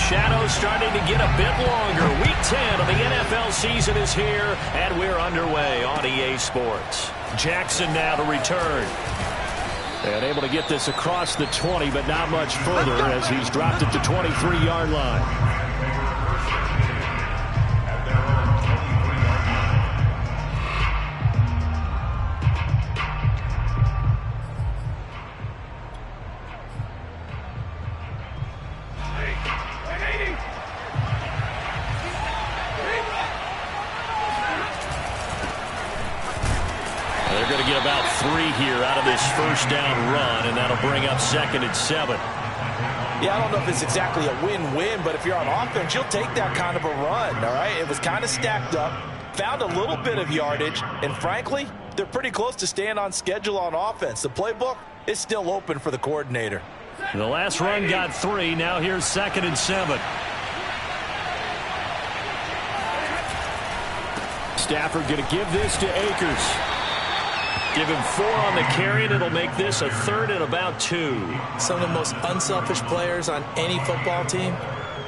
shadows starting to get a bit longer. Week 10 of the NFL season is here, and we're underway on EA Sports. Jackson now to return. And able to get this across the 20, but not much further as he's dropped it to 23-yard line. They're going to get about 3 here out of this first down run, and that'll bring up 2nd and 7. Yeah, I don't know if it's exactly a win-win, but if you're on offense, you'll take that kind of a run, all right? It was kind of stacked up, found a little bit of yardage, and frankly, they're pretty close to staying on schedule on offense. The playbook is still open for the coordinator. The last run got 3. Now here's 2nd and 7. Stafford going to give this to Akers. Give him 4 on the carry, and it'll make this a 3rd and about 2. Some of the most unselfish players on any football team,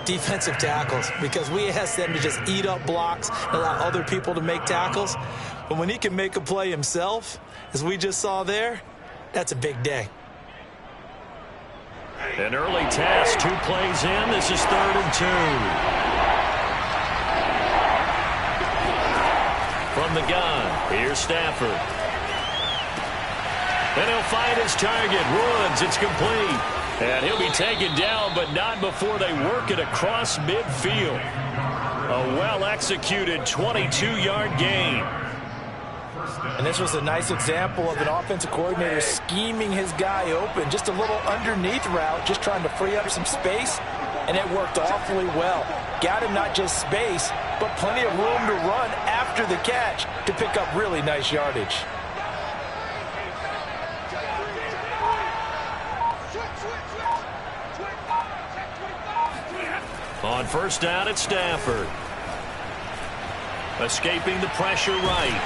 defensive tackles, because we ask them to just eat up blocks and allow other people to make tackles. But when he can make a play himself, as we just saw there, that's a big day. An early test, 2 plays in. This is 3rd and 2. From the gun, here's Stafford. And he'll find his target. Woods, it's complete. And he'll be taken down, but not before they work it across midfield. A well-executed 22-yard gain. And this was a nice example of an offensive coordinator scheming his guy open. Just a little underneath route, just trying to free up some space, and it worked awfully well. Got him not just space, but plenty of room to run after the catch to pick up really nice yardage. On first down, it's Stafford. Escaping the pressure right.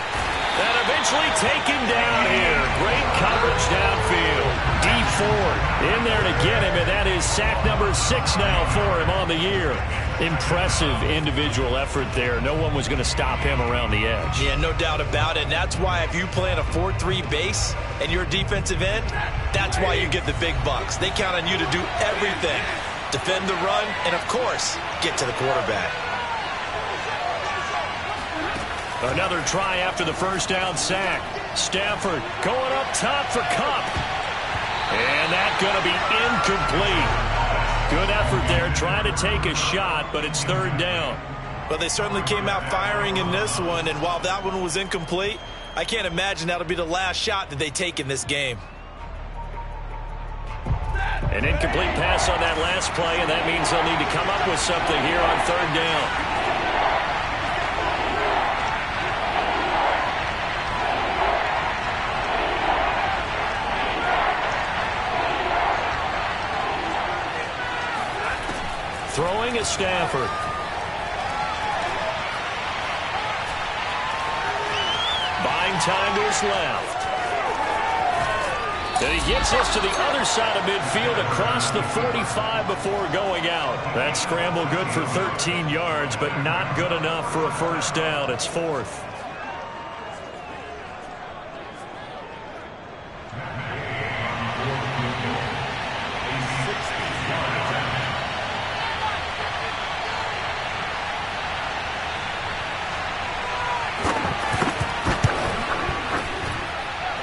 And eventually taken down here. Great coverage downfield. Dee Ford in there to get him, and that is sack number 6 now for him on the year. Impressive individual effort there. No one was going to stop him around the edge. Yeah, no doubt about it. And that's why if you play in a 4-3 base and you're a defensive end, that's why you get the big bucks. They count on you to do everything. Defend the run, and of course, get to the quarterback. Another try after the first down sack. Stafford going up top for Kupp. And that's going to be incomplete. Good effort there, trying to take a shot, but it's 3rd down. But they certainly came out firing in this one, and while that one was incomplete, I can't imagine that'll be the last shot that they take in this game. An incomplete pass on that last play, and that means they'll need to come up with something here on 3rd down. Throwing is Stafford. Buying time to his left. And he gets us to the other side of midfield across the 45 before going out. That scramble good for 13 yards, but not good enough for a first down. It's 4th.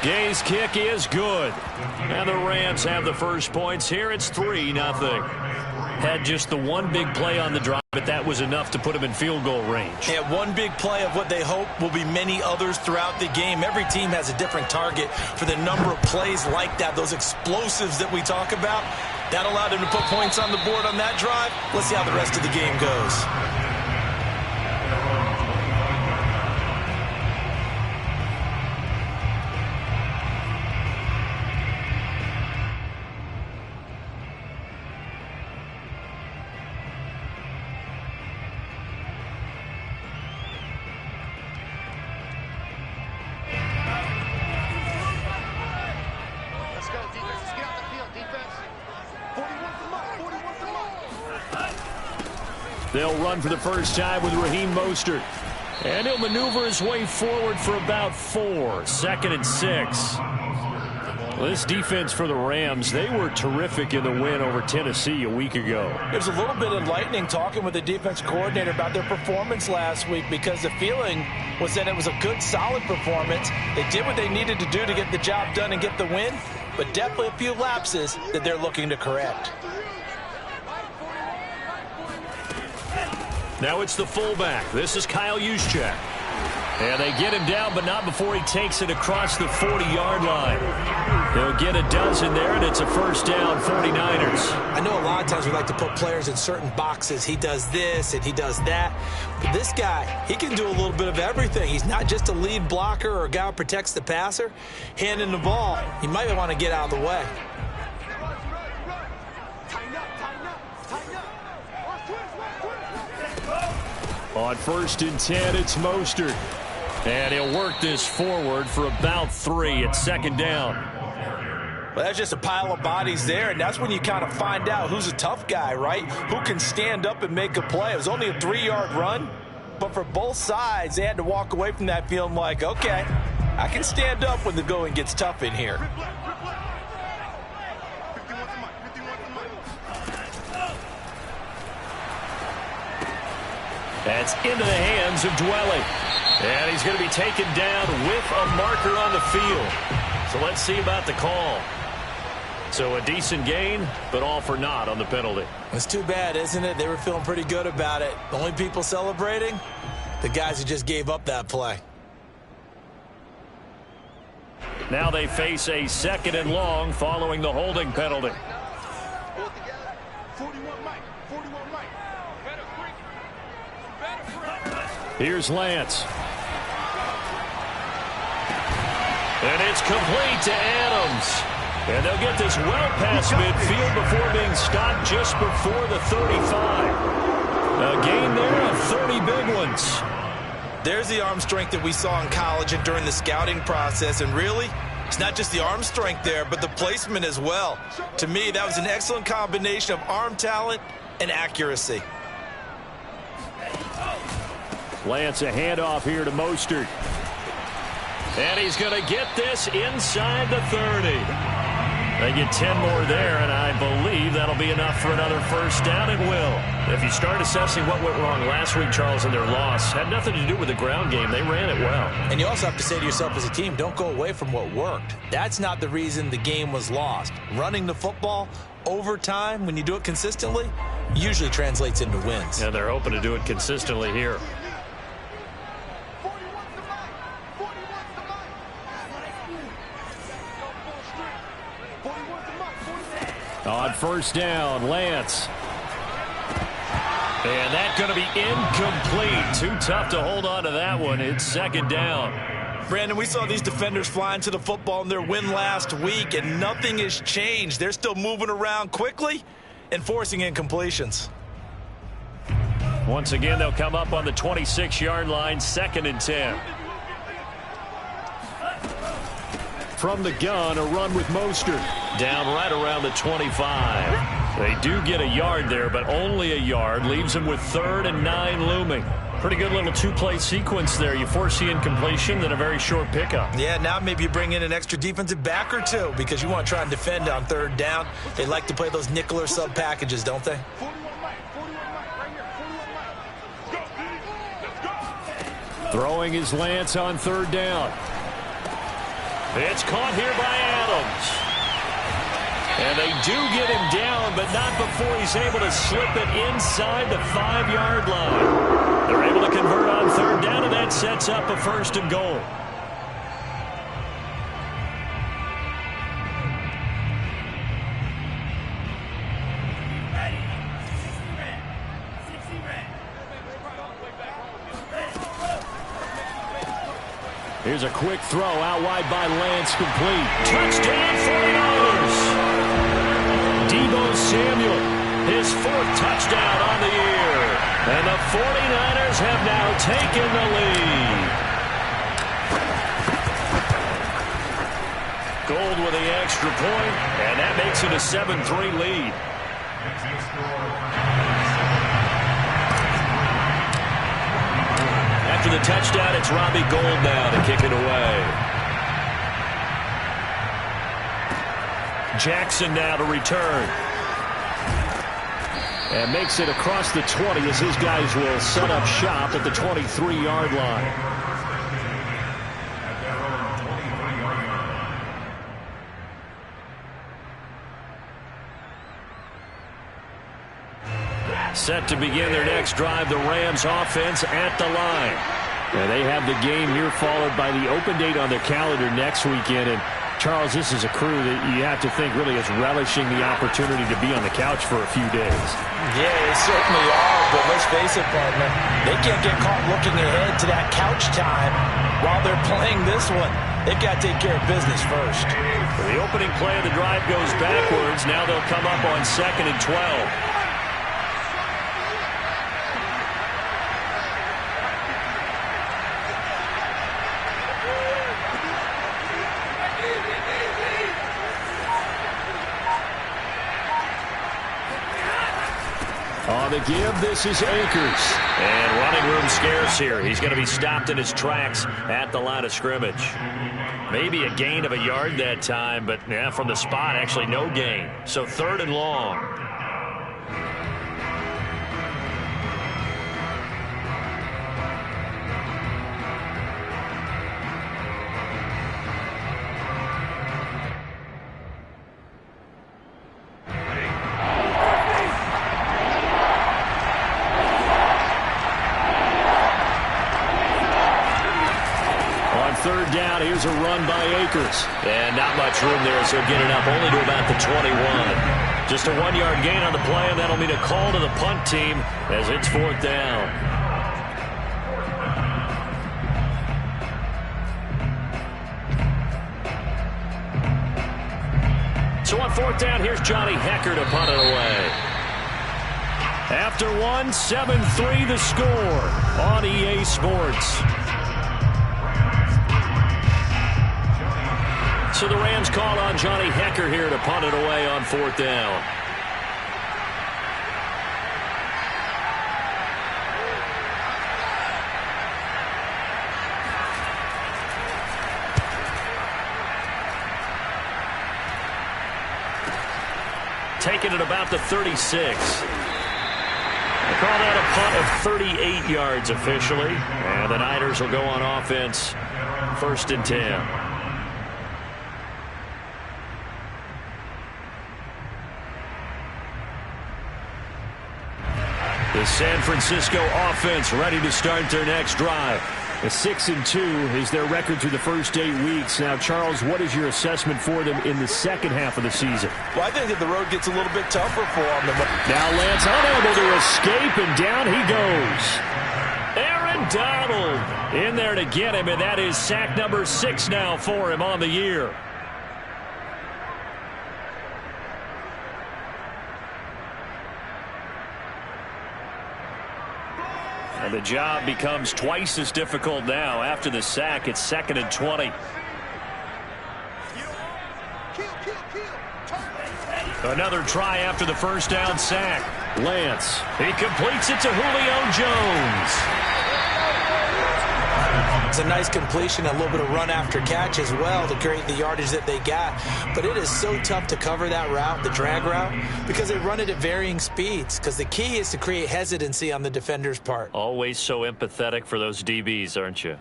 Gay's kick is good. And the Rams have the first points here. It's 3-0. Had just the one big play on the drive, but that was enough to put him in field goal range. Yeah, one big play of what they hope will be many others throughout the game. Every team has a different target for the number of plays like that, those explosives that we talk about. That allowed him to put points on the board on that drive. Let's see how the rest of the game goes. They'll run for the first time with Raheem Mostert. And he'll maneuver his way forward for about 4. 2nd and 6. Well, this defense for the Rams, they were terrific in the win over Tennessee a week ago. It was a little bit enlightening talking with the defense coordinator about their performance last week, because the feeling was that it was a good, solid performance. They did what they needed to do to get the job done and get the win, but definitely a few lapses that they're looking to correct. Now it's the fullback. This is Kyle Juszczyk. And they get him down, but not before he takes it across the 40-yard line. They'll get a dozen there, and it's a first down, 49ers. I know a lot of times we like to put players in certain boxes. He does this and he does that. But this guy, he can do a little bit of everything. He's not just a lead blocker or a guy who protects the passer. Handing the ball, he might want to get out of the way. On 1st and 10, it's Mostert. And he'll work this forward for about 3 at 2nd down. Well, that's just a pile of bodies there, and that's when you kind of find out who's a tough guy, right? Who can stand up and make a play. It was only a 3-yard run, but for both sides, they had to walk away from that feeling like, okay, I can stand up when the going gets tough in here. That's into the hands of Dwelly. And he's going to be taken down with a marker on the field. So let's see about the call. So a decent gain, but all for naught on the penalty. It's too bad, isn't it? They were feeling pretty good about it. The only people celebrating, the guys who just gave up that play. Now they face a 2nd and long following the holding penalty. Here's Lance. And it's complete to Adams. And they'll get this well past midfield before being stopped just before the 35. A gain there of 30 big ones. There's the arm strength that we saw in college and during the scouting process. And really, it's not just the arm strength there, but the placement as well. To me, that was an excellent combination of arm talent and accuracy. Lance, a handoff here to Mostert. And he's going to get this inside the 30. They get 10 more there, and I believe that'll be enough for another first down. It will. If you start assessing what went wrong last week, Charles, in their loss, had nothing to do with the ground game. They ran it well. And you also have to say to yourself as a team, don't go away from what worked. That's not the reason the game was lost. Running the football over time, when you do it consistently, usually translates into wins. And they're hoping to do it consistently here. On first down, Lance. And that's going to be incomplete. Too tough to hold on to that one. It's 2nd down. Brandon, we saw these defenders flying to the football in their win last week, and nothing has changed. They're still moving around quickly and forcing incompletions. Once again, they'll come up on the 26-yard line, 2nd and 10. From the gun, a run with Mostert. Down right around the 25. They do get a yard there, but only a yard. Leaves them with 3rd and 9 looming. Pretty good little 2-play sequence there. You force the incompletion, then a very short pickup. Yeah, now maybe you bring in an extra defensive back or two because you want to try and defend on 3rd down. They like to play those nickel or sub packages, don't they? Throwing is Lance on 3rd down. It's caught here by Adams. And they do get him down, but not before he's able to slip it inside the 5-yard line. They're able to convert on 3rd down, and that sets up a 1st and goal. Here's a quick throw out wide by Lance, complete. Touchdown 49ers. Deebo Samuel, his 4th touchdown on the year. And the 49ers have now taken the lead. Gold with the extra point, and that makes it a 7-3 lead. after the touchdown, it's Robbie Gould now to kick it away. Jackson now to return. And makes it across the 20 as his guys will set up shop at the 23-yard line. Set to begin their next drive, the Rams offense at the line. And they have the game here followed by the open date on their calendar next weekend. And Charles, this is a crew that you have to think really is relishing the opportunity to be on the couch for a few days. Yeah, they certainly are, but let's face it, partner. They can't get caught looking ahead to that couch time while they're playing this one. They've got to take care of business first. The opening play of the drive goes backwards. Now they'll come up on 2nd and 12. On the give, this is Akers. And running room scarce here. He's going to be stopped in his tracks at the line of scrimmage. Maybe a gain of a yard that time, but yeah, from the spot, actually no gain. So 3rd and long. Third down, here's a run by Akers. And not much room there, so get it up only to about the 21. Just a 1-yard gain on the play, and that'll mean a call to the punt team as it's 4th down. So on 4th down, here's Johnny Hecker to punt it away. After one, 7-3 the score on EA Sports. So the Rams call on Johnny Hecker here to punt it away on 4th down. Taking it about the 36. They call that a punt of 38 yards officially. And the Niners will go on offense 1st and 10. The San Francisco offense ready to start their next drive. A 6-2 is their record through the first 8 weeks. Now, Charles, what is your assessment for them in the second half of the season? Well, I think that the road gets a little bit tougher for them. Now Lance unable to escape, and down he goes. Aaron Donald in there to get him, and that is sack number 6 now for him on the year. And the job becomes twice as difficult now. After the sack, it's 2nd and 20. Another try after the first down sack. Lance, he completes it to Julio Jones. It's a nice completion, a little bit of run after catch as well to create the yardage that they got. But it is so tough to cover that route, the drag route, because they run it at varying speeds. Because the key is to create hesitancy on the defender's part. Always so empathetic for those DBs, aren't you?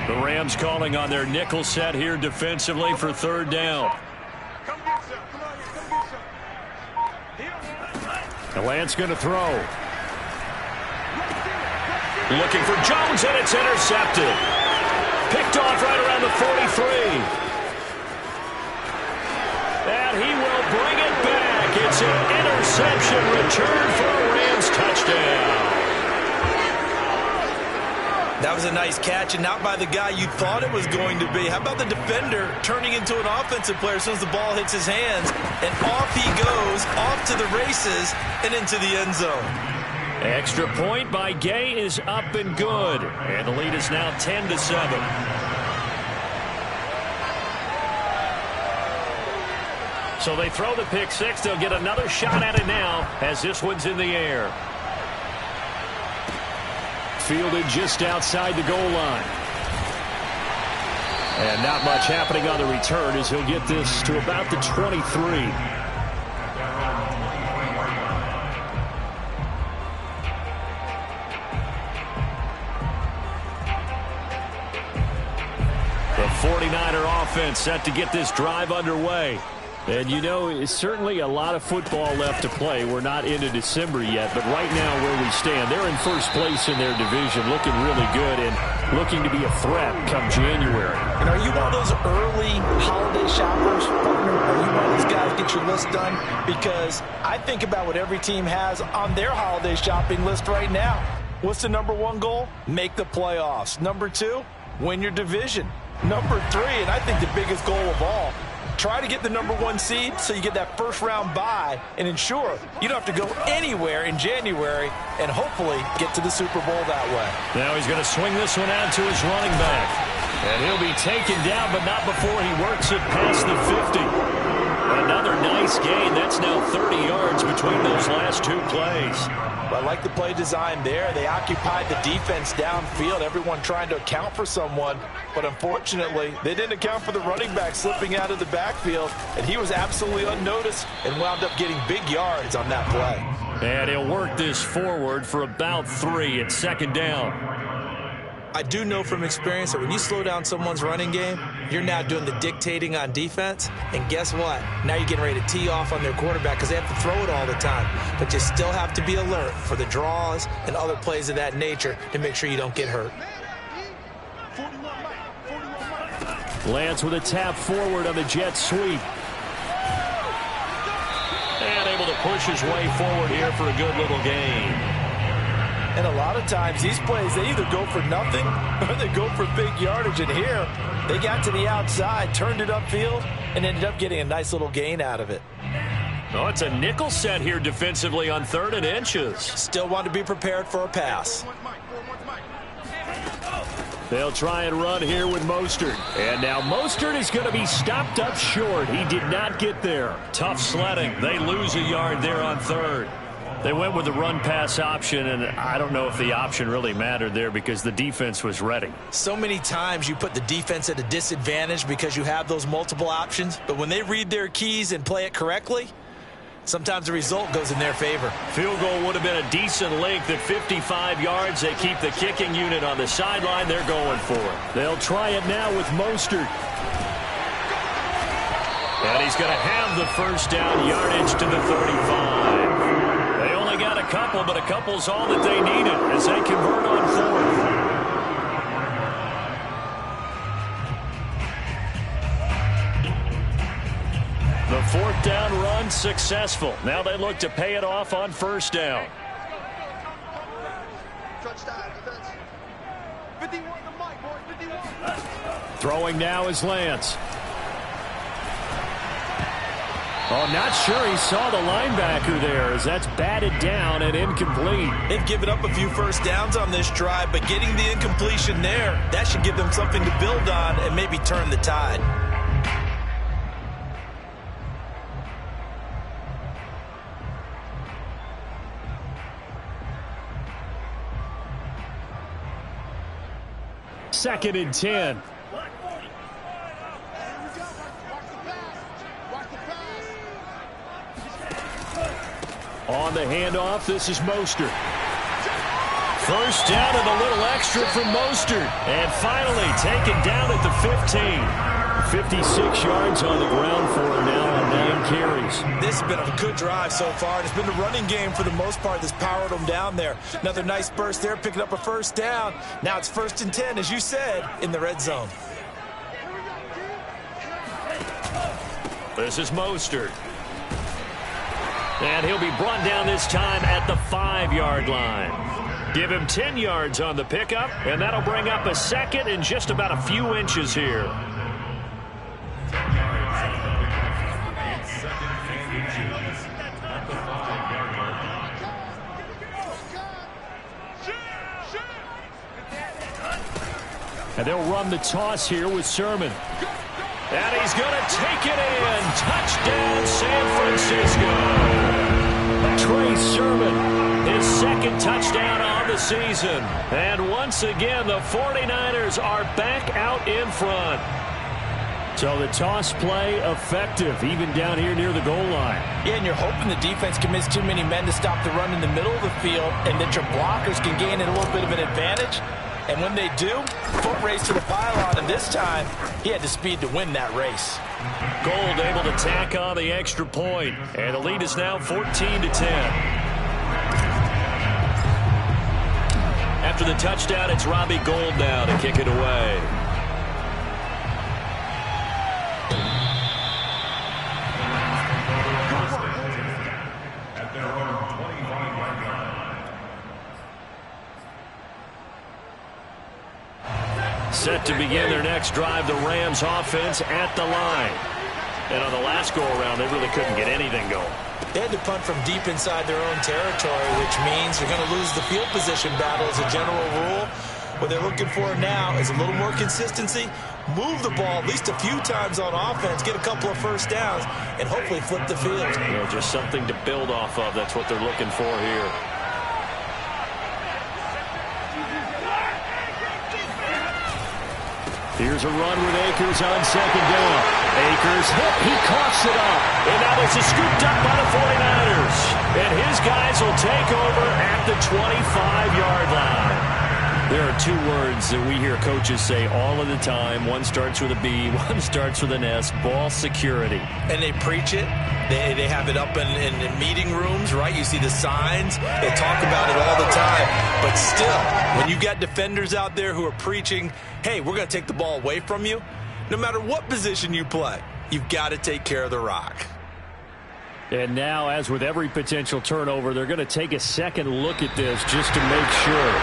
The Rams calling on their nickel set here defensively for 3rd down. The Lance going to throw. Looking for Jones, and it's intercepted. Picked off right around the 43. And he will bring it back. It's an interception return for a Rams touchdown. That was a nice catch, and not by the guy you thought it was going to be. How about the defender turning into an offensive player as soon as the ball hits his hands, and off he goes, off to the races, and into the end zone. Extra point by Gay is up and good. And the lead is now 10-7. So they throw the pick six. They'll get another shot at it now as this one's in the air. Fielded just outside the goal line. And not much happening on the return as he'll get this to about the 23. The 49er offense set to get this drive underway. And, you know, it's certainly a lot of football left to play. We're not into December yet, but right now where we stand, they're in first place in their division, looking really good and looking to be a threat come January. And are you one of those early holiday shoppers, partner? Are you one of those guys get your list done? Because I think about what every team has on their holiday shopping list right now. What's the number one goal? Make the playoffs. Number two, win your division. Number three, and I think the biggest goal of all, try to get the number one seed so you get that first round bye and ensure you don't have to go anywhere in January and hopefully get to the Super Bowl that way. Now he's going to swing this one out to his running back. And he'll be taken down, but not before he works it past the 50. Another nice gain. That's now 30 yards between those last two plays. I like the play design there. They occupied the defense downfield, everyone trying to account for someone. But unfortunately, they didn't account for the running back slipping out of the backfield, and he was absolutely unnoticed and wound up getting big yards on that play. And he'll work this forward for about 3 at second down. I do know from experience that when you slow down someone's running game, you're now doing the dictating on defense. And guess what? Now you're getting ready to tee off on their quarterback because they have to throw it all the time. But you still have to be alert for the draws and other plays of that nature to make sure you don't get hurt. Lance with a tap forward on the jet sweep. And able to push his way forward here for a good little gain. And a lot of times these plays, they either go for nothing or they go for big yardage. And here, they got to the outside, turned it upfield, and ended up getting a nice little gain out of it. Oh, it's a nickel set here defensively on 3rd and inches. Still want to be prepared for a pass. They'll try and run here with Mostert. And now Mostert is going to be stopped up short. He did not get there. Tough sledding. They lose a yard there on 3rd. They went with the run-pass option, and I don't know if the option really mattered there because the defense was ready. So many times you put the defense at a disadvantage because you have those multiple options, but when they read their keys and play it correctly, sometimes the result goes in their favor. Field goal would have been a decent length at 55 yards. They keep the kicking unit on the sideline. They're going for it. They'll try it now with Mostert. And he's going to have the first down yardage to the 35. Got a couple, but a couple's all that they needed as they convert on 4th. The 4th down run successful. Now they look to pay it off on 1st down. Throwing now is Lance. Oh, not sure he saw the linebacker there as that's batted down and incomplete. They've given up a few first downs on this drive, but getting the incompletion there, that should give them something to build on and maybe turn the tide. Second and 10. On the handoff, this is Mostert. First down and a little extra from Mostert. And finally taken down at the 15. 56 yards on the ground for him now on 9 carries. This has been a good drive so far. It's been the running game for the most part that's powered them down there. Another nice burst there, picking up a first down. Now it's 1st and 10, as you said, in the red zone. This is Mostert. And he'll be brought down this time at the 5-yard line. Give him 10 yards on the pickup, and that'll bring up a second and just about a few inches here. And they'll run the toss here with Sermon. And he's going to take it in. Touchdown, San Francisco. Trey Sermon, his second touchdown on the season. And once again, the 49ers are back out in front. So the toss play effective, even down here near the goal line. Yeah, and you're hoping the defense commits too many men to stop the run in the middle of the field, and that your blockers can gain a little bit of an advantage. And when they do, foot race to the pylon, and this time, he had the speed to win that race. Gold able to tack on the extra point, and the lead is now 14-10. After the touchdown, it's Robbie Gould now to kick it away. Set to begin their next drive, the Rams offense at the line. And on the last go-around, they really couldn't get anything going. They had to punt from deep inside their own territory, which means they're going to lose the field position battle as a general rule. What they're looking for now is a little more consistency, move the ball at least a few times on offense, get a couple of first downs, and hopefully flip the field. Yeah, just something to build off of. That's what they're looking for here. Here's a run with Akers on second down. Akers hit. He coughs it up. And now this is scooped up by the 49ers. And his guys will take over at the 25-yard line. There are two words that we hear coaches say all of the time. One starts with a B, one starts with an S. Ball security. And they preach it. They have it up in meeting rooms, right? You see the signs. They talk about it all the time. But still, when you got defenders out there who are preaching, hey, we're going to take the ball away from you, no matter what position you play, you've got to take care of the rock. And now, as with every potential turnover, they're going to take a second look at this just to make sure.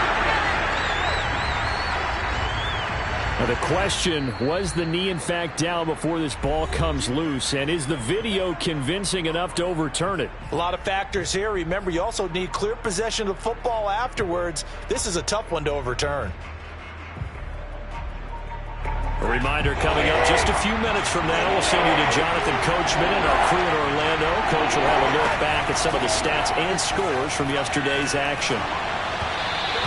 Now the question, was the knee in fact down before this ball comes loose? And is the video convincing enough to overturn it? A lot of factors here. Remember, you also need clear possession of the football afterwards. This is a tough one to overturn. A reminder coming up just a few minutes from now. We'll send you to Jonathan Coachman and our crew in Orlando. Coach will have a look back at some of the stats and scores from yesterday's action.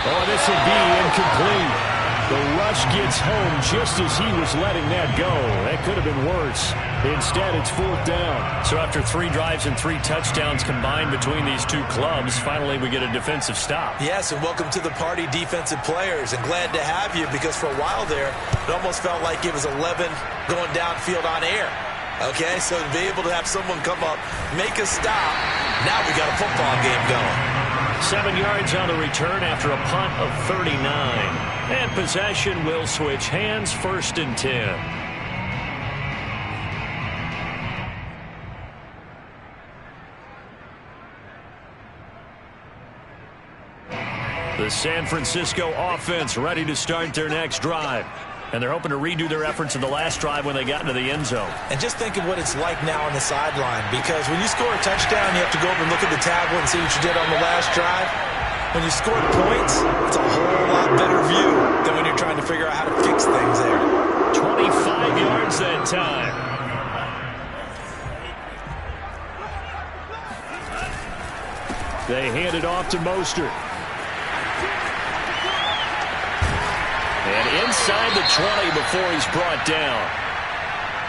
Oh, this will be incomplete. The rush gets home just as he was letting that go. That could have been worse. Instead, it's fourth down. So after 3 drives and 3 touchdowns combined between these two clubs, finally we get a defensive stop. Yes, and welcome to the party, defensive players. And glad to have you, because for a while there, it almost felt like it was 11 going downfield on air. Okay, so to be able to have someone come up, make a stop, now we got a football game going. 7 yards on the return after a punt of 39. And possession will switch hands, 1st and 10. The San Francisco offense ready to start their next drive. And they're hoping to redo their efforts in the last drive when they got into the end zone. And just think of what it's like now on the sideline, because when you score a touchdown, you have to go over and look at the tablet and see what you did on the last drive. When you score points, it's a whole lot better view than when you're trying to figure out how to fix things there. 25 yards that time. They hand it off to Mostert. And inside the 20 before he's brought down.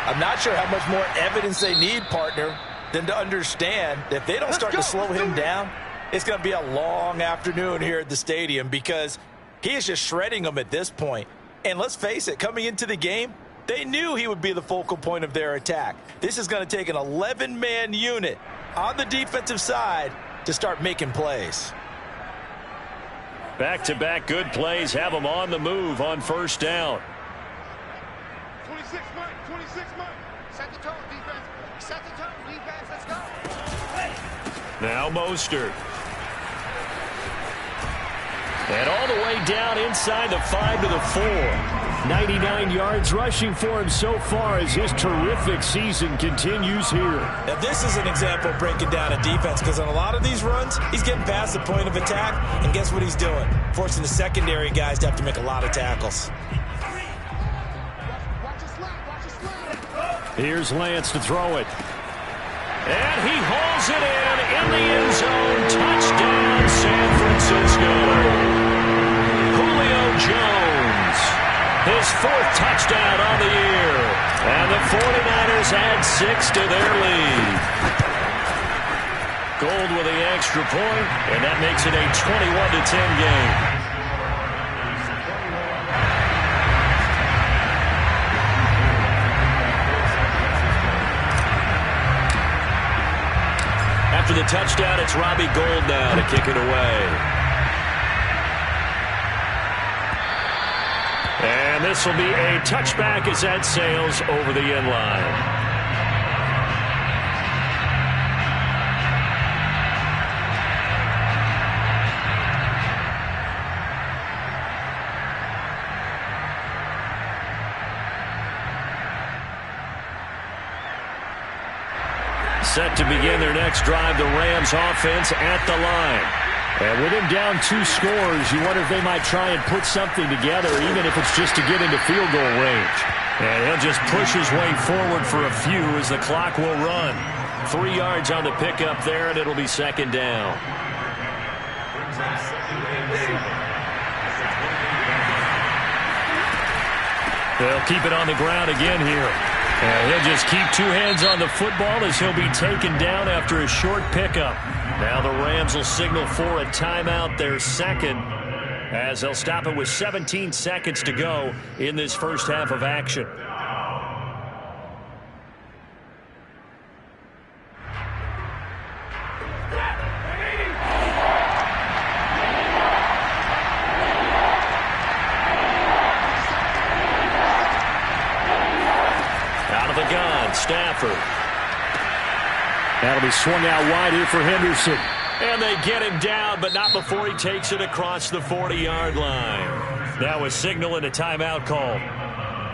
I'm not sure how much more evidence they need, partner, than to understand that if they don't start to slow him down, it's going to be a long afternoon here at the stadium, because he is just shredding them at this point. And let's face it, coming into the game, they knew he would be the focal point of their attack. This is going to take an 11-man unit on the defensive side to start making plays. Back-to-back good plays have them on the move on 1st down. 26 Mike. Set the tone, defense. Set the tone, defense. Let's go. Now Mostert. And all the way down inside the 5 to the 4. 99 yards rushing for him so far as his terrific season continues here. Now this is an example of breaking down a defense, because on a lot of these runs, he's getting past the point of attack, and guess what he's doing? Forcing the secondary guys to have to make a lot of tackles. Here's Lance to throw it. And he hauls it in the end zone. Touchdown, San Francisco. Julio Jones, his 4th touchdown on the year. And the 49ers add 6 to their lead. Gold with the extra point, and that makes it a 21-10 game. After the touchdown, it's Robbie Gould now to kick it away. And this will be a touchback as that sails over the end line. Set to begin their next drive, the Rams offense at the line. And with him down 2 scores, you wonder if they might try and put something together, even if it's just to get into field goal range. And he'll just push his way forward for a few as the clock will run. 3 yards on the pickup there, and it'll be 2nd down. They'll keep it on the ground again here. And he'll just keep 2 hands on the football as he'll be taken down after a short pickup. Now the Rams will signal for a timeout, their 2nd, as they'll stop it with 17 seconds to go in this first half of action. Stafford. That'll be swung out wide here for Henderson. And they get him down, but not before he takes it across the 40-yard line. Now a signal and a timeout call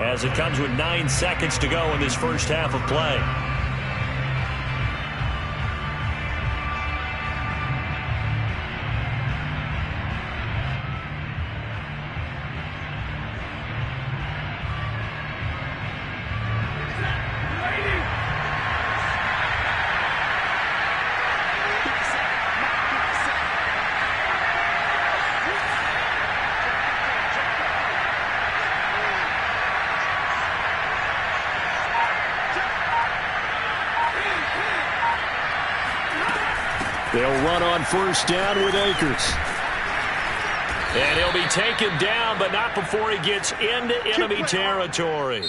as it comes with 9 seconds to go in this first half of play. They'll run on first down with Akers. And he'll be taken down, but not before he gets into enemy territory.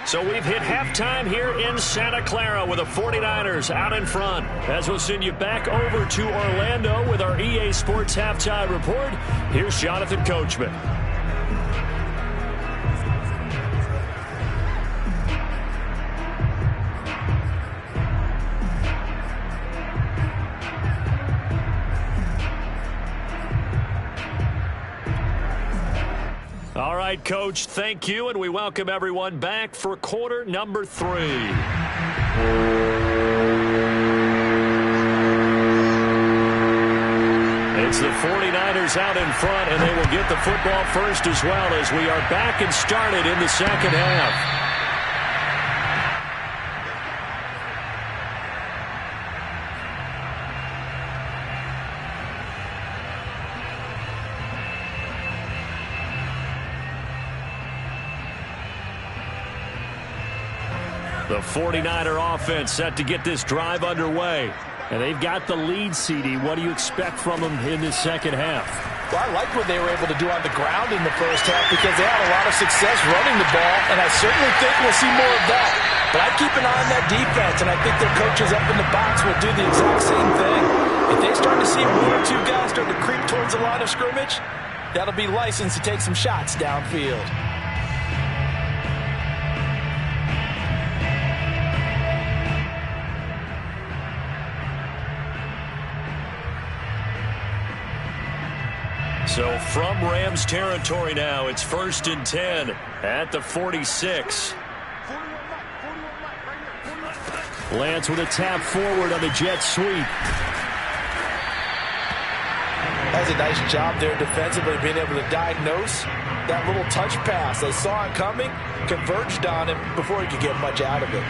So we've hit halftime here in Santa Clara with the 49ers out in front. As we'll send you back over to Orlando with our EA Sports Halftime Report, here's Jonathan Coachman. All right, Coach, thank you, and we welcome everyone back for quarter number 3. It's the 49ers out in front, and they will get the football first as well as we are back and started in the second half. The 49er offense set to get this drive underway. And they've got the lead, CD. What do you expect from them in this second half? Well, I like what they were able to do on the ground in the first half because they had a lot of success running the ball, and I certainly think we'll see more of that. But I keep an eye on that defense, and I think their coaches up in the box will do the exact same thing. If they start to see 1 or 2 guys start to creep towards the line of scrimmage, that'll be licensed to take some shots downfield. So from Rams territory now, it's 1st and 10 at the 46. Lance with a tap forward on the jet sweep. That's a nice job there defensively, being able to diagnose that little touch pass. They saw it coming, converged on him before he could get much out of it.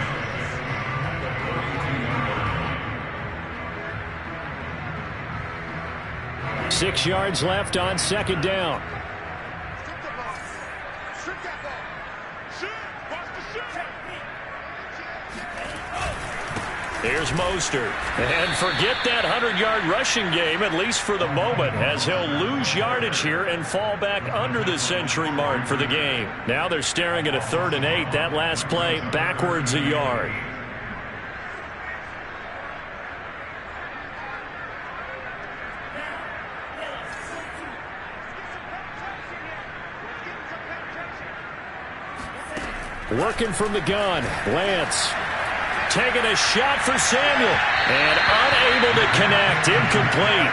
Six yards left on second down. Here's Mostert. And forget that 100-yard rushing game, at least for the moment, as he'll lose yardage here and fall back under the century mark for the game. Now they're staring at a 3rd and 8. That last play backwards a yard. Working from the gun, Lance. Taking a shot for Samuel. And unable to connect. Incomplete.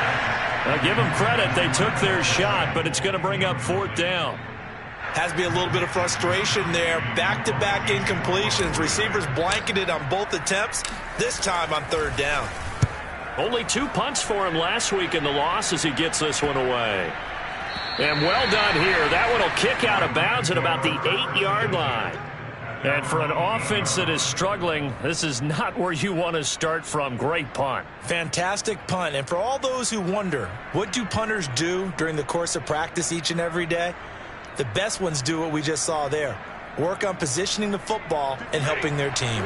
Now give them credit. They took their shot, but it's going to bring up 4th down. Has to be a little bit of frustration there. Back-to-back incompletions. Receivers blanketed on both attempts. This time on 3rd down. Only 2 punts for him last week in the loss as he gets this one away. And well done here. That one will kick out of bounds at about the 8-yard line. And for an offense that is struggling, this is not where you want to start from. Great punt. Fantastic punt. And for all those who wonder, what do punters do during the course of practice each and every day? The best ones do what we just saw there. Work on positioning the football and helping their team.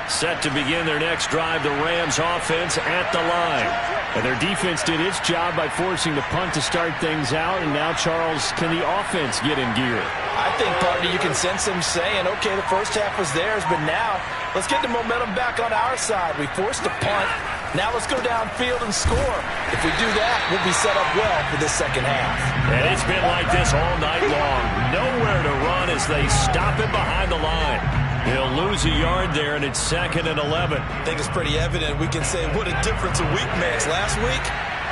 Set to begin their next drive, the Rams offense at the line. And their defense did its job by forcing the punt to start things out. And now, Charles, can the offense get in gear? I think, partner, you can sense them saying, okay, the first half was theirs, but now let's get the momentum back on our side. We forced a punt. Now let's go downfield and score. If we do that, we'll be set up well for this second half. And it's been like this all night long. Nowhere to run as they stop him behind the line. He'll lose a yard there, and it's 2nd and 11. I think it's pretty evident. We can say what a difference a week makes. Last week,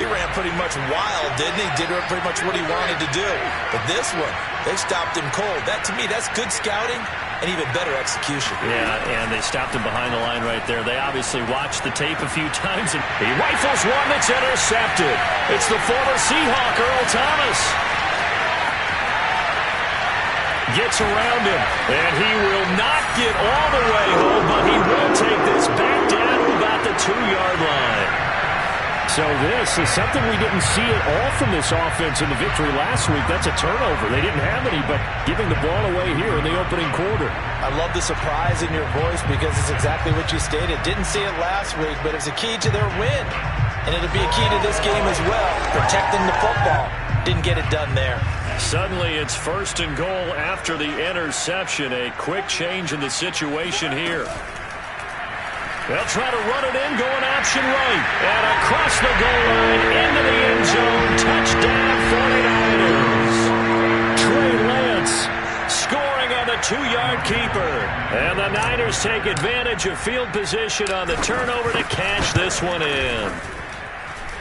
he ran pretty much wild, didn't he? Did pretty much what he wanted to do. But this one, they stopped him cold. That, to me, that's good scouting and even better execution. Yeah, and they stopped him behind the line right there. They obviously watched the tape a few times, and he rifles one that's intercepted. It's the former Seahawk, Earl Thomas. Gets around him, and he will not get all the way home, but he will take this back down to about the 2-yard line. So this is something we didn't see at all from this offense in the victory last week. That's a turnover. They didn't have any, but giving the ball away here in the opening quarter. I love the surprise in your voice because it's exactly what you stated. Didn't see it last week, but it was a key to their win. And it'll be a key to this game as well, protecting the football. Didn't get it done there. Suddenly it's 1st and goal after the interception. A quick change in the situation here. They'll try to run it in, going option right. And across the goal line, into the end zone. Touchdown, 49ers. Trey Lance scoring on the 2-yard keeper. And the Niners take advantage of field position on the turnover to cash this one in.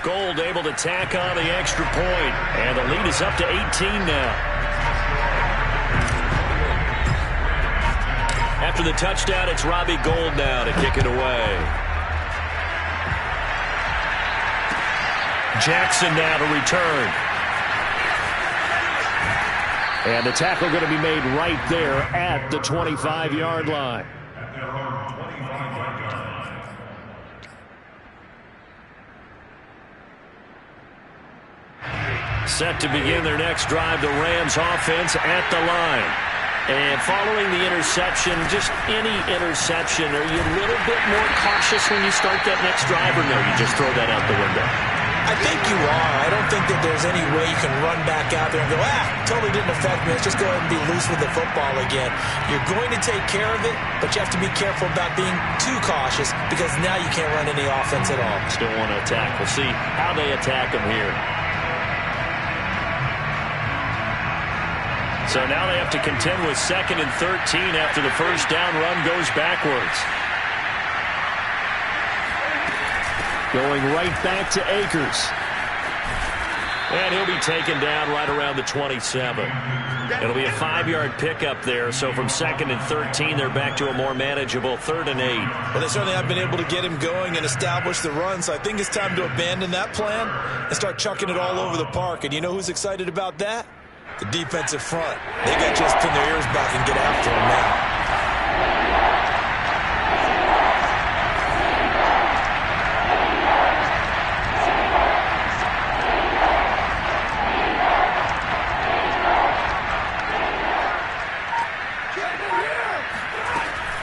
Gold able to tack on the extra point. And the lead is up to 18 now. After the touchdown, it's Robbie Gould now to kick it away. Jackson now to return. And the tackle going to be made right there at the 25-yard line. Set to begin their next drive, the Rams offense at the line. And following the interception, just any interception, are you a little bit more cautious when you start that next drive, or no, you just throw that out the window? I think you are. I don't think that there's any way you can run back out there and go, totally didn't affect me. Let's just go ahead and be loose with the football again. You're going to take care of it, but you have to be careful about being too cautious because now you can't run any offense at all. Still want to attack. We'll see how they attack them here. So now they have to contend with 2nd and 13 after the first down run goes backwards. Going right back to Akers. And he'll be taken down right around the 27. It'll be a 5-yard pickup there. So from 2nd and 13, they're back to a more manageable 3rd and 8. Well, they certainly have been able to get him going and establish the run. So I think it's time to abandon that plan and start chucking it all over the park. And you know who's excited about that? The defensive front, they got to just pin their ears back and get after him now.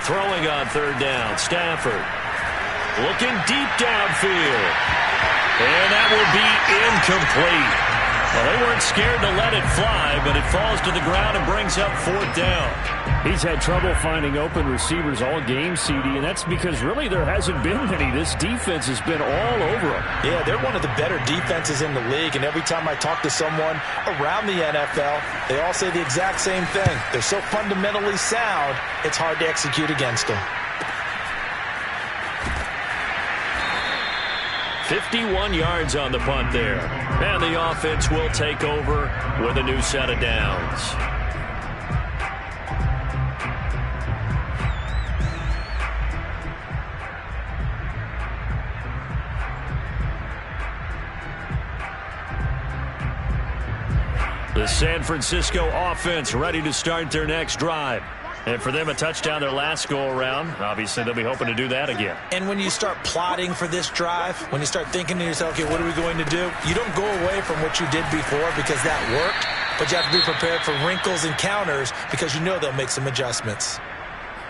Throwing on third down, Stafford. Looking deep downfield. And that will be incomplete. Well, they weren't scared to let it fly, but it falls to the ground and brings up fourth down. He's had trouble finding open receivers all game, CD, and that's because really there hasn't been many. This defense has been all over them. Yeah, they're one of the better defenses in the league, and every time I talk to someone around the NFL, they all say the exact same thing. They're so fundamentally sound, it's hard to execute against them. 51 yards on the punt there. And the offense will take over with a new set of downs. The San Francisco offense ready to start their next drive. And for them, a touchdown their last go-around. Obviously, they'll be hoping to do that again. And when you start plotting for this drive, when you start thinking to yourself, okay, what are we going to do? You don't go away from what you did before because that worked, but you have to be prepared for wrinkles and counters because you know they'll make some adjustments.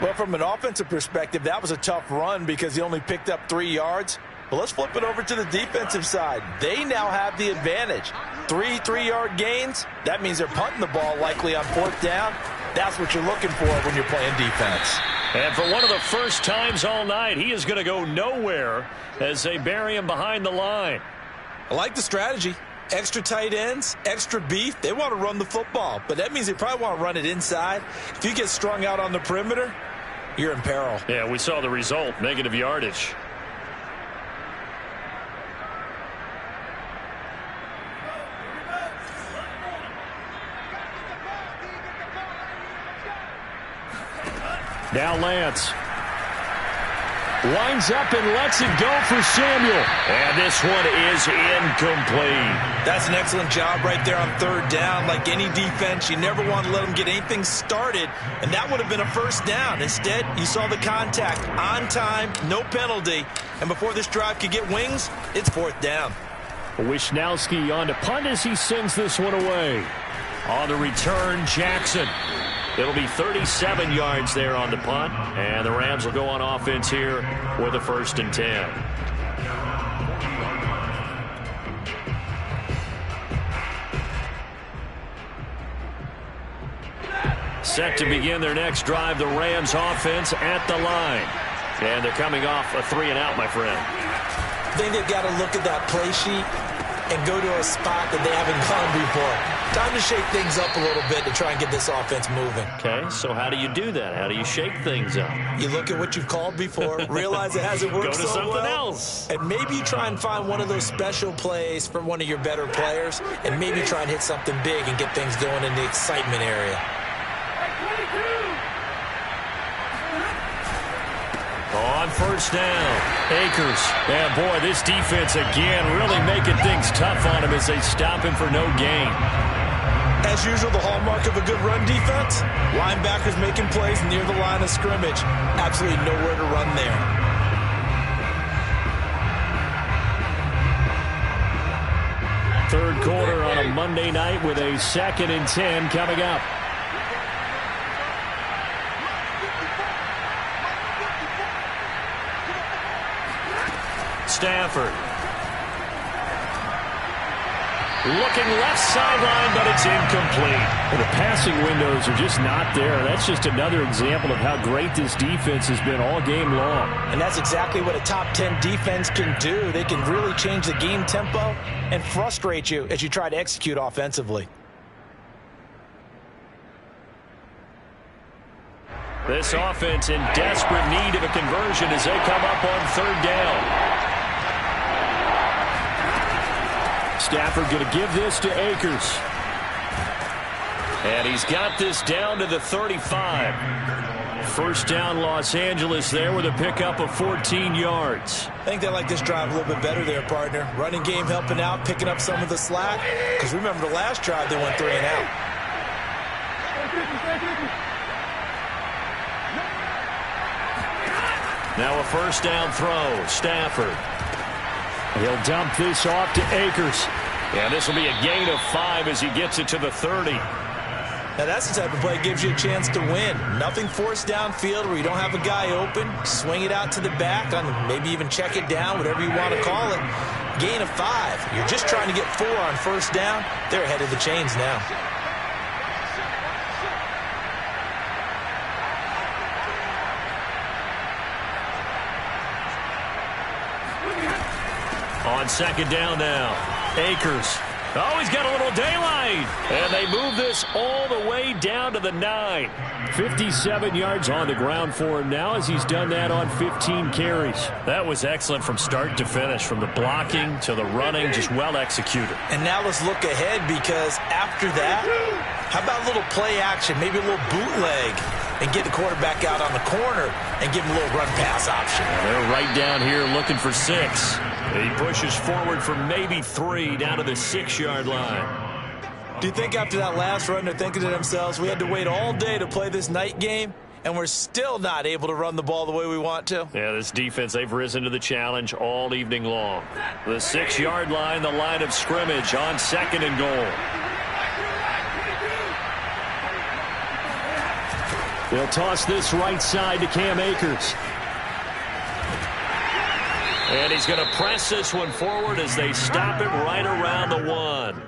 Well, from an offensive perspective, that was a tough run because he only picked up 3 yards. But let's flip it over to the defensive side. They now have the advantage. 3 3-yard gains. That means they're punting the ball likely on fourth down. That's what you're looking for when you're playing defense. And for one of the first times all night, he is going to go nowhere as they bury him behind the line. I like the strategy. Extra tight ends, extra beef. They want to run the football, but that means they probably want to run it inside. If you get strung out on the perimeter, you're in peril. Yeah, we saw the result, negative yardage. Now Lance winds up and lets it go for Samuel. And this one is incomplete. That's an excellent job right there on third down. Like any defense, you never want to let them get anything started, and that would have been a first down. Instead, you saw the contact on time, no penalty, and before this drive could get wings, it's fourth down. Wisnowski on to punt as he sends this one away. On the return, Jackson. It'll be 37 yards there on the punt, and the Rams will go on offense here with a 1st and 10. Set to begin their next drive, the Rams offense at the line. And they're coming off a 3-and-out, my friend. I think they've got to look at that play sheet and go to a spot that they haven't gone before. Time to shake things up a little bit to try and get this offense moving. Okay, so how do you do that? How do you shake things up? You look at what you've called before, realize it hasn't worked Go to so something well, else. and maybe you try and find one of those special plays from one of your better players, and maybe try and hit something big and get things going in the excitement area. On first down, Akers. And boy, this defense again really making things tough on him as they stop him for no gain. As usual, the hallmark of a good run defense, linebackers making plays near the line of scrimmage. Absolutely nowhere to run there. Third quarter on a Monday night with a 2nd and 10 coming up. Stafford. Looking left sideline, but it's incomplete. Well, the passing windows are just not there. That's just another example of how great this defense has been all game long. And that's exactly what a top 10 defense can do. They can really change the game tempo and frustrate you as you try to execute offensively. This offense in desperate need of a conversion as they come up on third down. Stafford going to give this to Akers. And he's got this down to the 35. First down, Los Angeles there with a pickup of 14 yards. I think they like this drive a little bit better there, partner. Running game helping out, picking up some of the slack. Because remember the last drive, they went 3-and-out. Now a first down throw. Stafford. He'll dump this off to Akers. And this will be a gain of 5 as he gets it to the 30. Now that's the type of play that gives you a chance to win. Nothing forced downfield where you don't have a guy open. Swing it out to the back, on maybe even check it down, whatever you want to call it. Gain of 5. You're just trying to get 4 on first down. They're ahead of the chains now. On second down now, Akers. Oh, he's got a little daylight. And they move this all the way down to the 9. 57 yards on the ground for him now as he's done that on 15 carries. That was excellent from start to finish, from the blocking to the running, just well executed. And now let's look ahead, because after that, how about a little play action, maybe a little bootleg, and get the quarterback out on the corner and give him a little run pass option. They're right down here looking for 6. He pushes forward for maybe 3 down to the 6-yard line. Do you think after that last run they're thinking to themselves, we had to wait all day to play this night game, and we're still not able to run the ball the way we want to? Yeah, this defense, they've risen to the challenge all evening long. The 6-yard line, the line of scrimmage on second and goal. They'll toss this right side to Cam Akers. And he's going to press this one forward as they stop it right around the 1.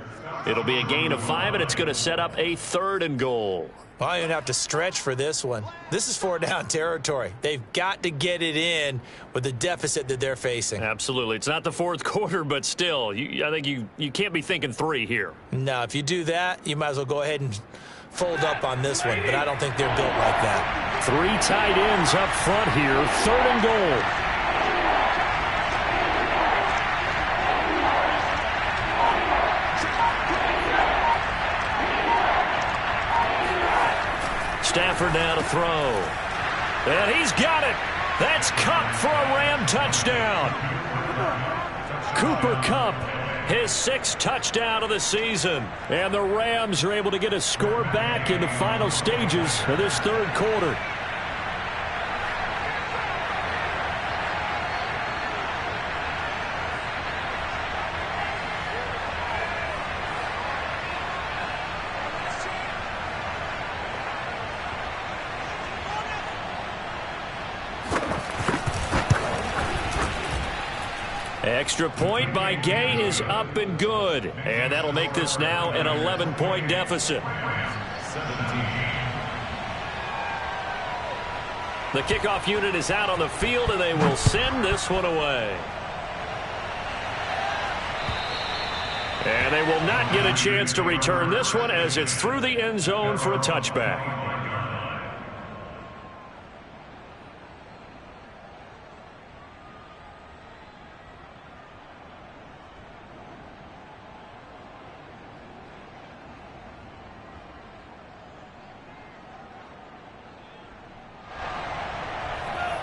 It'll be a gain of 5, and it's going to set up a 3rd and goal. Well, you're going to have to stretch for this one. This is 4-down territory. They've got to get it in with the deficit that they're facing. Absolutely. It's not the 4th quarter, but still, I think you can't be thinking 3 here. No, if you do that, you might as well go ahead and fold up on this one, but I don't think they're built like that. 3 tight ends up front here, 3rd and goal. Stafford now to throw. And he's got it. That's Kupp for a Ram touchdown. Cooper Kupp, his 6th touchdown of the season. And the Rams are able to get a score back in the final stages of this 3rd quarter. Extra point by Gay is up and good. And that'll make this now an 11-point deficit. The kickoff unit is out on the field, and they will send this one away. And they will not get a chance to return this one as it's through the end zone for a touchback.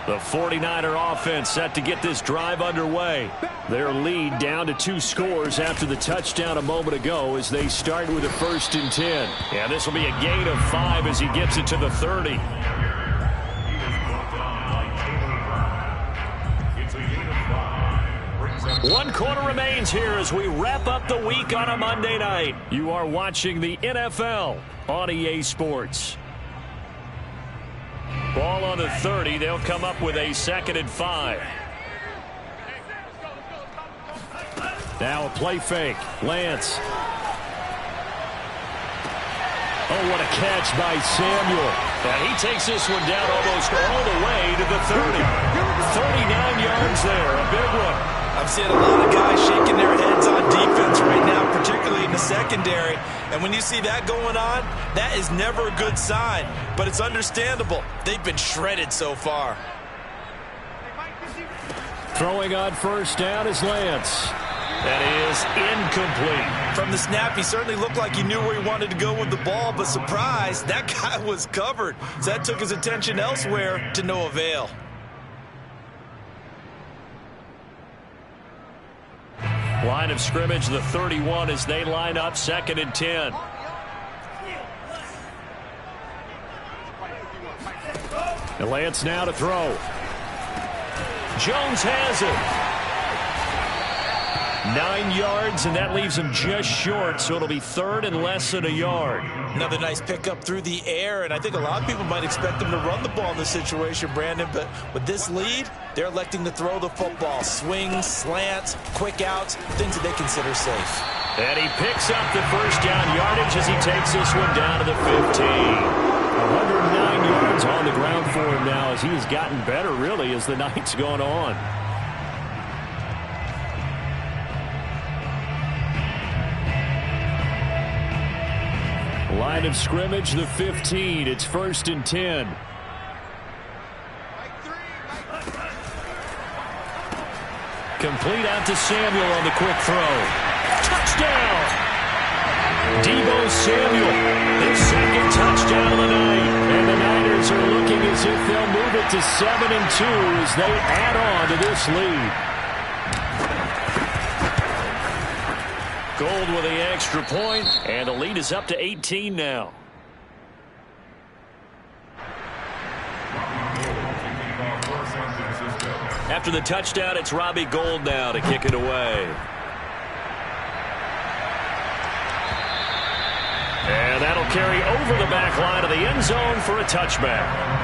The 49er offense set to get this drive underway. Their lead down to 2 scores after the touchdown a moment ago as they start with a 1st and 10. Yeah, this will be a gain of 5 as he gets it to the 30. One quarter remains here as we wrap up the week on a Monday night. You are watching the NFL on EA Sports. Ball on the 30. They'll come up with a 2nd and 5. Now a play fake. Lance. Oh, what a catch by Samuel. And he takes this one down almost all the way to the 30. 39 yards there. A big one. I'm seeing a lot of guys shaking their heads on defense right now, particularly in the secondary. And when you see that going on, that is never a good sign. But it's understandable. They've been shredded so far. Throwing on first down is Lance. That is incomplete. From the snap, he certainly looked like he knew where he wanted to go with the ball, but surprise, that guy was covered. So that took his attention elsewhere to no avail. Line of scrimmage, the 31, as they line up 2nd and 10. And Lance now to throw. Jones has it. 9 yards, and that leaves him just short, so it'll be third and less than a yard. Another nice pickup through the air, and I think a lot of people might expect him to run the ball in this situation, Brandon, but with this lead, they're electing to throw the football. Swings, slants, quick outs, things that they consider safe. And he picks up the first down yardage as he takes this one down to the 15. 109 yards on the ground for him now as he has gotten better, really, as the night's gone on. Line of scrimmage, the 15. It's 1st and 10. Complete out to Samuel on the quick throw. Touchdown! Deebo Samuel, his second touchdown of the night. And the Niners are looking as if they'll move it to 7-2 as they add on to this lead. Gold with the extra point, and the lead is up to 18 now. After the touchdown, it's Robbie Gould now to kick it away. And that'll carry over the back line of the end zone for a touchback.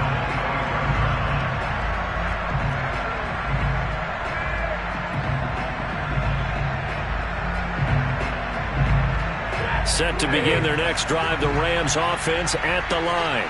Set to begin their next drive, the Rams offense at the line.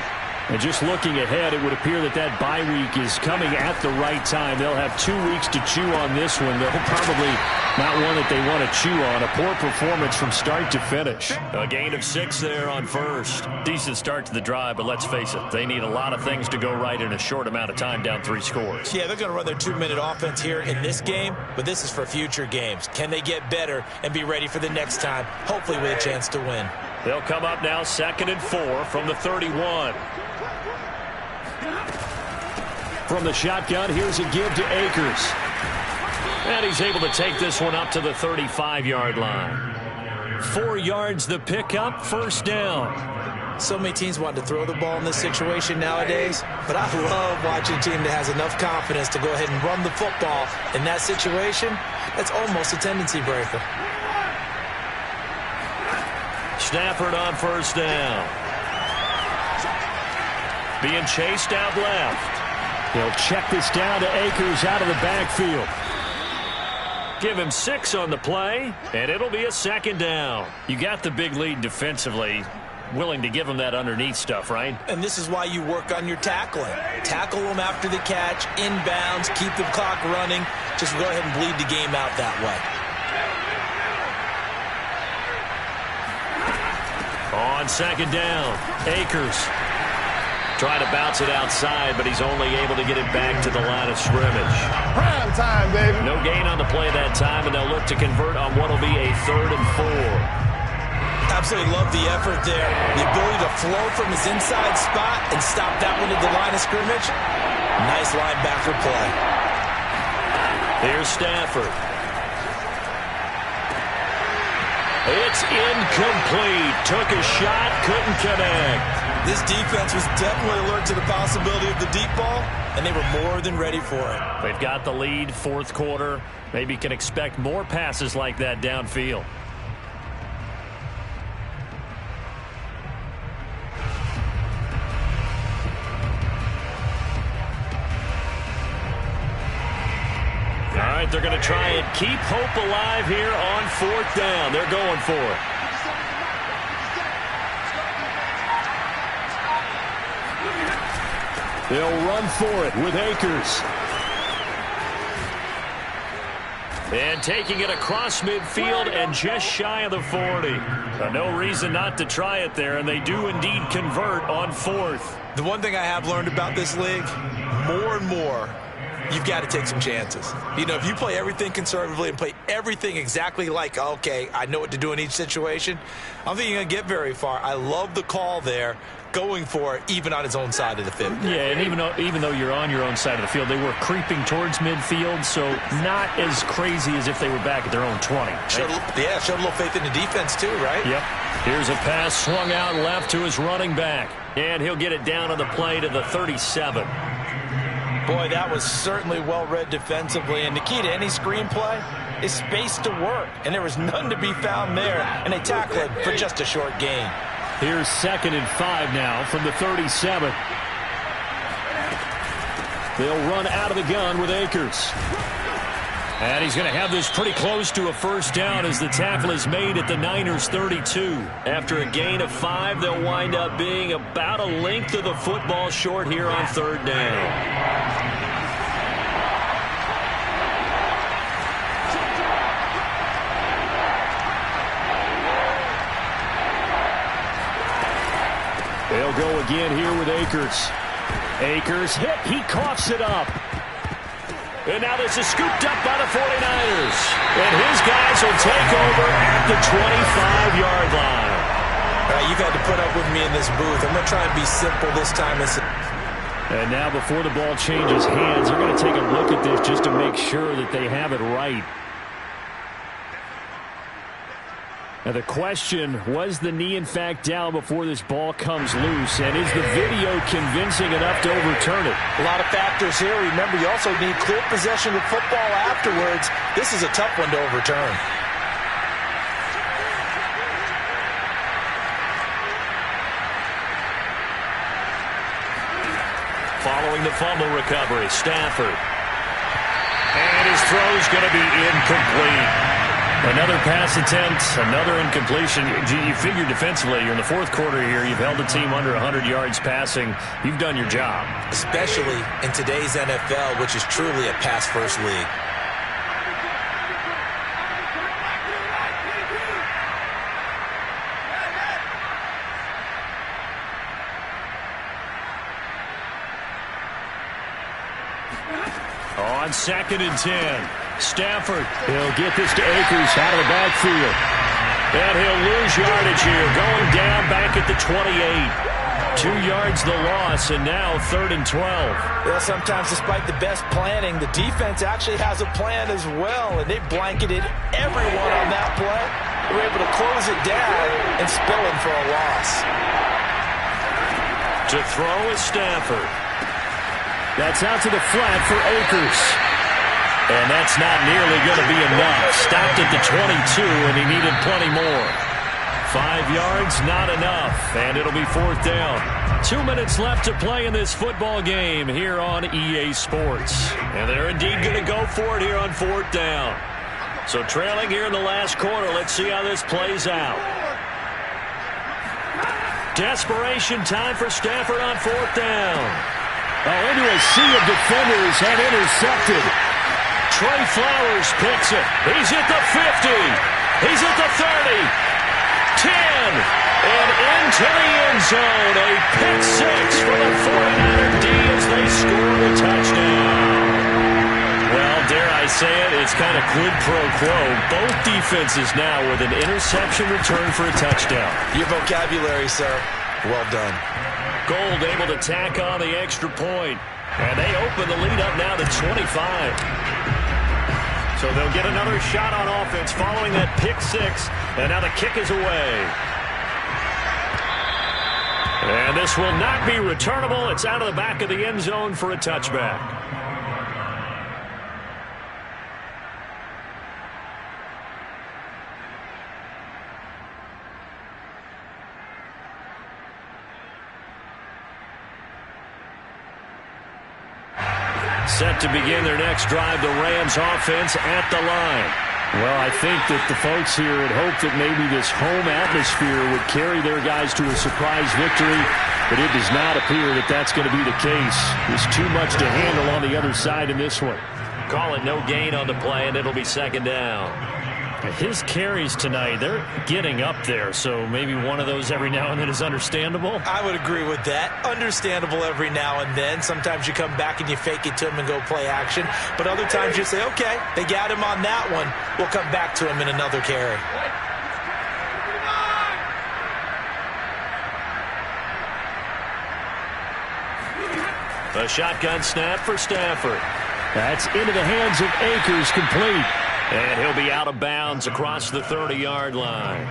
And just looking ahead, it would appear that that bye week is coming at the right time. They'll have 2 weeks to chew on this one. They'll probably not one that they want to chew on. A poor performance from start to finish. A gain of 6 there on first. Decent start to the drive, but let's face it, they need a lot of things to go right in a short amount of time, down 3 scores. Yeah, they're going to run their 2-minute offense here in this game, but this is for future games. Can they get better and be ready for the next time, hopefully with a chance to win? They'll come up now 2nd and 4 from the 31. From the shotgun, here's a give to Akers. And he's able to take this one up to the 35-yard line. 4 yards the pickup, 1st down. So many teams want to throw the ball in this situation nowadays, but I love watching a team that has enough confidence to go ahead and run the football in that situation. That's almost a tendency breaker. Stafford on 1st down. Being chased out left. They'll check this down to Akers out of the backfield. Give him 6 on the play, and it'll be a 2nd down. You got the big lead defensively. Willing to give him that underneath stuff, right? And this is why you work on your tackling. Tackle them after the catch, inbounds, keep the clock running. Just go ahead and bleed the game out that way. On 2nd down, Akers. Trying to bounce it outside, but he's only able to get it back to the line of scrimmage. Prime time, baby. No gain on the play that time, and they'll look to convert on what will be a 3rd and 4. Absolutely love the effort there. The ability to flow from his inside spot and stop that one at the line of scrimmage. Nice linebacker play. Here's Stafford. It's incomplete. Took a shot, couldn't connect. This defense was definitely alert to the possibility of the deep ball, and they were more than ready for it. They've got the lead, 4th quarter. Maybe can expect more passes like that downfield. All right, they're going to try and keep hope alive here on 4th down. They're going for it. They'll run for it with Akers. And taking it across midfield and just shy of the 40. No reason not to try it there, and they do indeed convert on 4th. The one thing I have learned about this league, more and more, you've got to take some chances. You know, if you play everything conservatively and play everything exactly like, okay, I know what to do in each situation, I don't think you're going to get very far. I love the call there, going for it, even on his own side of the field. Yeah, and even though you're on your own side of the field, they were creeping towards midfield, so not as crazy as if they were back at their own 20. Showed a little faith in the defense too, right? Yep. Here's a pass swung out left to his running back, and he'll get it down on the play to the 37. Boy, that was certainly well read defensively, and the key to any screenplay is space to work, and there was none to be found there, and they tackled it for just a short gain. Here's 2nd and 5 now from the 37. They'll run out of the gun with Akers. And he's going to have this pretty close to a first down as the tackle is made at the Niners' 32. After a gain of 5, they'll wind up being about a length of the football short here on 3rd down. They'll go again here with Akers. Akers hit. He coughs it up. And now this is scooped up by the 49ers. And his guys will take over at the 25-yard line. All right, you've had to put up with me in this booth. I'm going to try and be simple this time. And now before the ball changes hands, they're going to take a look at this just to make sure that they have it right. Now the question, was the knee in fact down before this ball comes loose? And is the video convincing enough to overturn it? A lot of factors here. Remember, you also need clear possession of football afterwards. This is a tough one to overturn. Following the fumble recovery, Stafford. And his throw's going to be incomplete. Another pass attempt, another incompletion. You figure defensively, you're in the 4th quarter here. You've held the team under 100 yards passing. You've done your job. Especially in today's NFL, which is truly a pass-first league. On 2nd and 10. Stafford. He'll get this to Akers out of the backfield. And he'll lose yardage here. Going down back at the 28. 2 yards the loss, and now 3rd and 12. Well, sometimes despite the best planning, the defense actually has a plan as well, and they blanketed everyone on that play. They were able to close it down and spill him for a loss. To throw is Stafford. That's out to the flat for Akers. And that's not nearly going to be enough. Stopped at the 22, and he needed plenty more. 5 yards, not enough, and it'll be 4th down. 2 minutes left to play in this football game here on EA Sports. And they're indeed going to go for it here on 4th down. So trailing here in the last quarter, let's see how this plays out. Desperation time for Stafford on 4th down. Into a sea of defenders and intercepted. Trey Flowers picks it. He's at the 50. He's at the 30. 10. And into the end zone. A pick 6 for the 49er D as they score a touchdown. Well, dare I say it, it's kind of quid pro quo. Both defenses now with an interception return for a touchdown. Your vocabulary, sir. Well done. Gold able to tack on the extra point. And they open the lead up now to 25. So they'll get another shot on offense following that pick 6. And now the kick is away. And this will not be returnable. It's out of the back of the end zone for a touchback. Set to begin their next drive, the Rams offense at the line. Well, I think that the folks here had hoped that maybe this home atmosphere would carry their guys to a surprise victory, but it does not appear that that's going to be the case. There's too much to handle on the other side in this one. Call it no gain on the play, and it'll be 2nd down. His carries tonight, they're getting up there, so maybe one of those every now and then is understandable. I would agree with that. Understandable every now and then. Sometimes you come back and you fake it to him and go play action. But other times you say, okay, they got him on that one. We'll come back to him in another carry. A shotgun snap for Stafford. That's into the hands of Akers, complete. And he'll be out of bounds across the 30-yard line.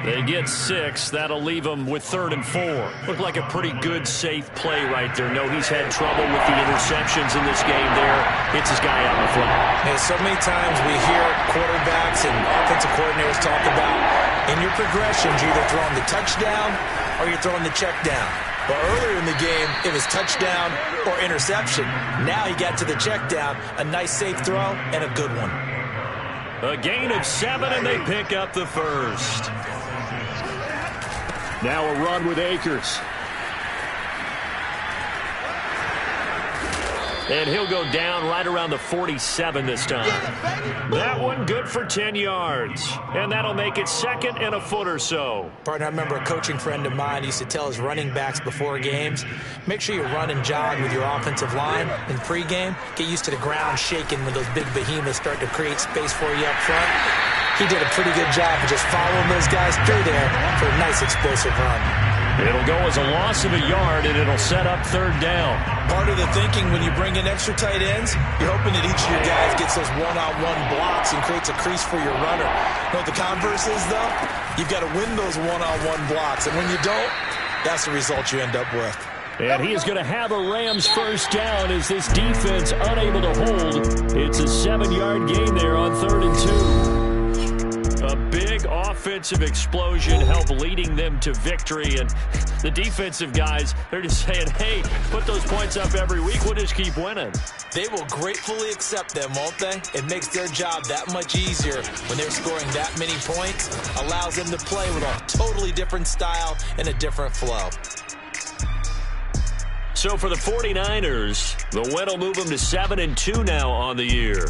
They get 6. That'll leave them with 3rd and 4. Looked like a pretty good, safe play right there. No, he's had trouble with the interceptions in this game there. Hits his guy out in the front. And so many times we hear quarterbacks and offensive coordinators talk about in your progressions, you're either throwing the touchdown or you're throwing the check down. But earlier in the game, it was touchdown or interception. Now he got to the check down, a nice safe throw, and a good one. A gain of 7, and they pick up the first. Now a run with Akers. And he'll go down right around the 47 this time. That one good for 10 yards. And that'll make it 2nd and a foot or so. Partner, I remember a coaching friend of mine used to tell his running backs before games, make sure you run and jog with your offensive line in pregame. Get used to the ground shaking when those big behemoths start to create space for you up front. He did a pretty good job of just following those guys through there for a nice explosive run. It'll go as a loss of a yard, and it'll set up 3rd down. Part of the thinking when you bring in extra tight ends, you're hoping that each of your guys gets those one-on-one blocks and creates a crease for your runner. You know what the converse is, though? You've got to win those one-on-one blocks, and when you don't, that's the result you end up with. And he is going to have a Rams first down as this defense unable to hold. It's a 7-yard gain there on 3rd and 2. A big offensive explosion helped leading them to victory. And the defensive guys, they're just saying, hey, put those points up every week. We'll just keep winning. They will gratefully accept them, won't they? It makes their job that much easier when they're scoring that many points. Allows them to play with a totally different style and a different flow. So for the 49ers, the win will move them to 7-2 now on the year.